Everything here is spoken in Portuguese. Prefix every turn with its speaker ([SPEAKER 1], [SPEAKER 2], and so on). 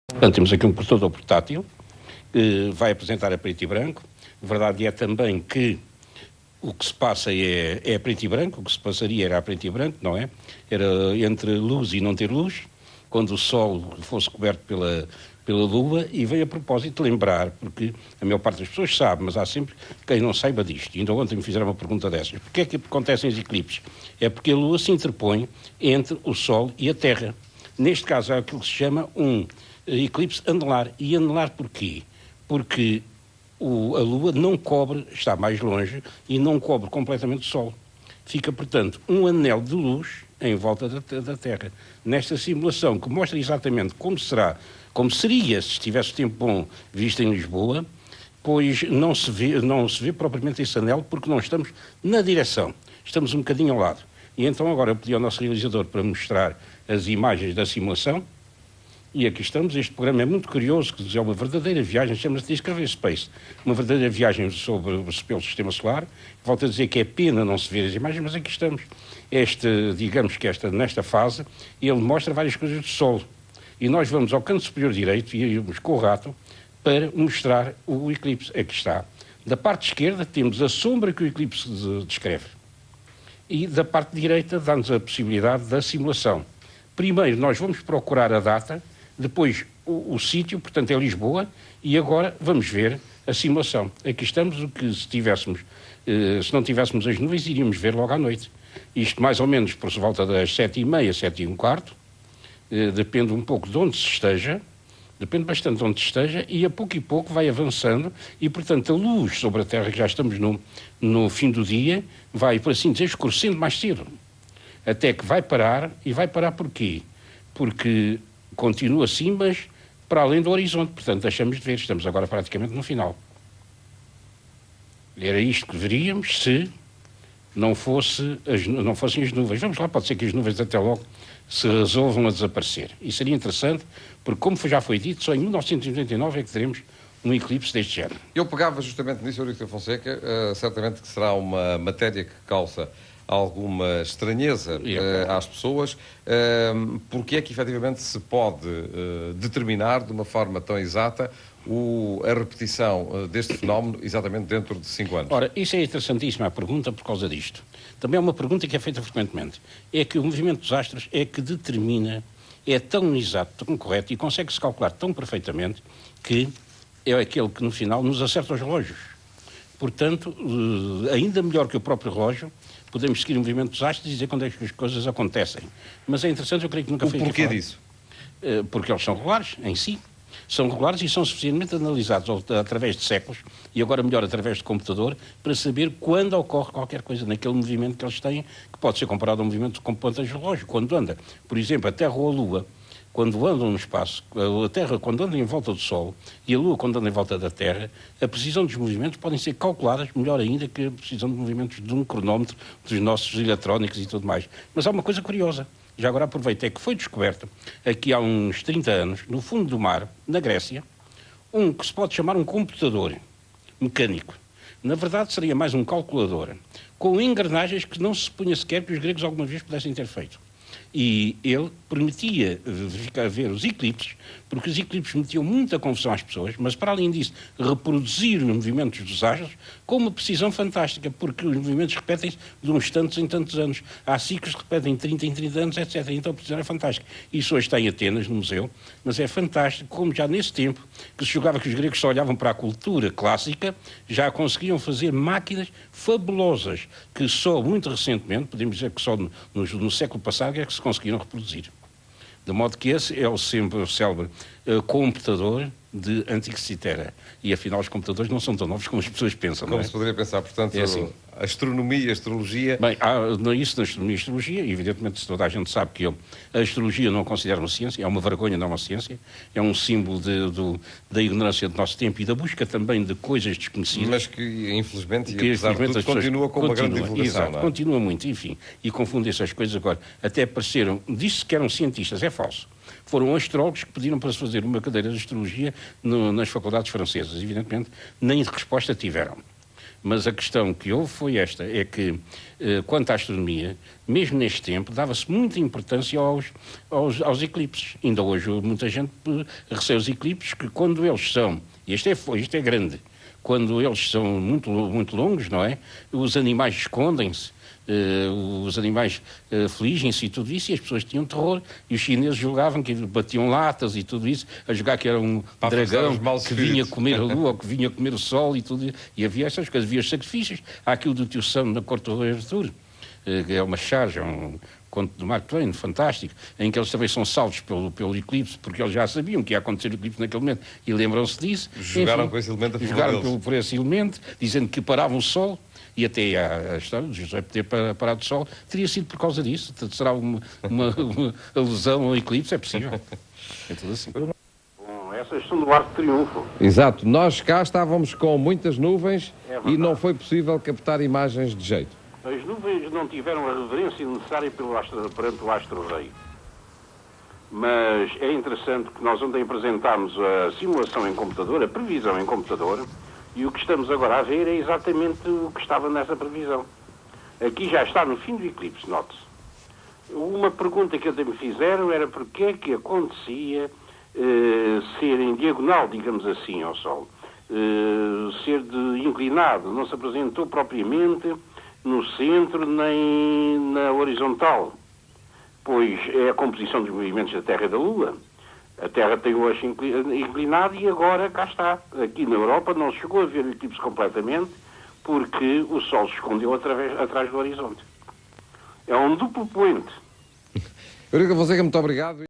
[SPEAKER 1] Portanto, temos aqui um computador portátil que vai apresentar a preto e branco. A verdade é também que o que se passa é a preto e branco, o que se passaria era a preto e branco, não é? Era entre luz e não ter luz, quando o sol fosse coberto pela lua, e veio a propósito lembrar, porque a maior parte das pessoas sabe, mas há sempre quem não saiba disto. E ainda ontem me fizeram uma pergunta dessas. Porquê é que acontecem os eclipses? É porque a lua se interpõe entre o sol e a terra. Neste caso é aquilo que se chama um eclipse anelar. E anelar porquê? Porque a Lua não cobre, está mais longe, e não cobre completamente o Sol. Fica, portanto, um anel de luz em volta da Terra. Nesta simulação, que mostra exatamente como seria se estivesse tempo bom visto em Lisboa, pois não se vê propriamente esse anel, porque não estamos na direção. Estamos um bocadinho ao lado. E então agora eu pedi ao nosso realizador para mostrar as imagens da simulação. E aqui estamos. Este programa é muito curioso, que é uma verdadeira viagem, chama-se Discovery Space, uma verdadeira viagem pelo Sistema Solar. Volto a dizer que é pena não se ver as imagens, mas aqui estamos. Digamos que nesta fase, ele mostra várias coisas do Sol. E nós vamos ao canto superior direito, e íamos com o rato, para mostrar o eclipse. Aqui está. Da parte esquerda temos a sombra que o eclipse descreve. E da parte direita dá-nos a possibilidade da simulação. Primeiro nós vamos procurar a data, depois o sítio, portanto é Lisboa, e agora vamos ver a simulação. Aqui estamos, o que se não tivéssemos as nuvens, iríamos ver logo à noite. Isto mais ou menos por volta das 7h30, 7h15, depende um pouco de onde se esteja, depende bastante de onde se esteja, e a pouco vai avançando, e portanto a luz sobre a Terra, que já estamos no fim do dia, vai, por assim dizer, escurecendo mais cedo. Até que vai parar, e vai parar porquê? Porque continua assim, mas para além do horizonte, portanto deixamos de ver, estamos agora praticamente no final. Era isto que veríamos se não fossem as nuvens. Vamos lá, pode ser que as nuvens até logo se resolvam a desaparecer. E seria interessante, porque como já foi dito, só em 1999 é que teremos um eclipse deste género.
[SPEAKER 2] Eu pegava justamente nisso, Eurico Fonseca, certamente que será uma matéria que causa alguma estranheza às pessoas. Porque é que efetivamente se pode determinar de uma forma tão exata a repetição deste fenómeno exatamente dentro de 5 anos?
[SPEAKER 1] Ora, isso é interessantíssima a pergunta por causa disto. Também é uma pergunta que é feita frequentemente. É que o movimento dos astros é que determina, é tão exato, tão correto e consegue-se calcular tão perfeitamente que é aquele que no final nos acerta os relógios. Portanto, ainda melhor que o próprio relógio, podemos seguir o movimento dos astros e dizer quando é que as coisas acontecem. Mas é interessante, eu creio que nunca foi aqui
[SPEAKER 2] falado. Porquê disso?
[SPEAKER 1] Porque eles são regulares em si. São regulares e são suficientemente analisados através de séculos, e agora melhor através de computador, para saber quando ocorre qualquer coisa naquele movimento que eles têm, que pode ser comparado a um movimento com pontas de relógio. Quando anda, por exemplo, a Terra ou a Lua, quando andam no espaço, a Terra quando anda em volta do Sol e a Lua quando anda em volta da Terra, a precisão dos movimentos podem ser calculadas melhor ainda que a precisão de movimentos de um cronómetro dos nossos eletrónicos e tudo mais. Mas há uma coisa curiosa, já agora aproveito, é que foi descoberta aqui há uns 30 anos, no fundo do mar, na Grécia, que se pode chamar um computador mecânico. Na verdade seria mais um calculador, com engrenagens que não se supunha sequer que os gregos alguma vez pudessem ter feito. E ele permitia ver os eclipses, porque os eclipses metiam muita confusão às pessoas, mas para além disso, reproduzir os movimentos dos astros com uma precisão fantástica, porque os movimentos repetem-se de uns tantos em tantos anos. Há ciclos que repetem 30 em 30 anos, etc. Então a precisão é fantástica. Isso hoje está em Atenas, no museu, mas é fantástico como já nesse tempo, que se julgava que os gregos só olhavam para a cultura clássica, já conseguiam fazer máquinas fabulosas, que só muito recentemente, podemos dizer que só no século passado, é que se conseguiram reproduzir. De modo que esse é o célebre computador de Antiquicitera. E afinal os computadores não são tão novos como as pessoas pensam.
[SPEAKER 2] Como
[SPEAKER 1] não é?
[SPEAKER 2] se poderia pensar, portanto,
[SPEAKER 1] é assim.
[SPEAKER 2] Astronomia, astrologia...
[SPEAKER 1] Bem, há isso na astronomia e astrologia, e evidentemente toda a gente sabe que a astrologia não considera uma ciência, é uma vergonha, não é uma ciência, é um símbolo da ignorância do nosso tempo e da busca também de coisas desconhecidas.
[SPEAKER 2] Mas que, infelizmente, apesar de tudo, continua com uma grande divulgação.
[SPEAKER 1] Exato,
[SPEAKER 2] não é?
[SPEAKER 1] Continua muito, enfim, e confundem essas coisas agora. Até apareceram, disse que eram cientistas, é falso. Foram astrólogos que pediram para se fazer uma cadeira de astrologia nas faculdades francesas. Evidentemente, nem resposta tiveram. Mas a questão que houve foi esta, é que, quanto à astronomia, mesmo neste tempo, dava-se muita importância aos eclipses. Ainda hoje muita gente receia os eclipses, que quando eles são, e isto é grande, quando eles são muito, muito longos, não é? Os animais escondem-se, os animais afligem-se e tudo isso, e as pessoas tinham terror, e os chineses julgavam que batiam latas e tudo isso, a julgar que era um dragão que vinha comer a lua, ou que vinha comer o sol e tudo, e havia essas coisas, havia os sacrifícios. Há aquilo do Tio Sam na Corte do Rei Artur, que é uma charge, um conto de Mark Twain, fantástico, em que eles também são salvos pelo eclipse, porque eles já sabiam que ia acontecer o eclipse naquele momento, e lembram-se disso.
[SPEAKER 2] Jogaram
[SPEAKER 1] enfim,
[SPEAKER 2] com esse elemento a favor
[SPEAKER 1] jogaram
[SPEAKER 2] deles.
[SPEAKER 1] por esse elemento, dizendo que paravam o sol, e até a história de José ter parado o sol teria sido por causa disso. Será uma alusão ao eclipse? É possível. É tudo assim.
[SPEAKER 3] Bom, essas são do Arco de Triunfo.
[SPEAKER 2] Exato. Nós cá estávamos com muitas nuvens
[SPEAKER 3] e
[SPEAKER 2] não foi possível captar imagens de jeito.
[SPEAKER 3] As nuvens não tiveram a reverência necessária perante o astro-rei. Mas é interessante que nós ontem apresentámos a simulação em computador, a previsão em computador, e o que estamos agora a ver é exatamente o que estava nessa previsão. Aqui já está no fim do eclipse, note-se. Uma pergunta que até me fizeram era porque é que acontecia ser em diagonal, digamos assim, ao Sol. Ser inclinado, não se apresentou propriamente no centro nem na horizontal, pois é a composição dos movimentos da Terra e da Lua. A Terra tem o eixo inclinado e agora cá está. Aqui na Europa não se chegou a ver o eclipse completamente porque o Sol se escondeu atrás do horizonte. É um duplo poente.
[SPEAKER 2] Eurico Fonseca, muito obrigado.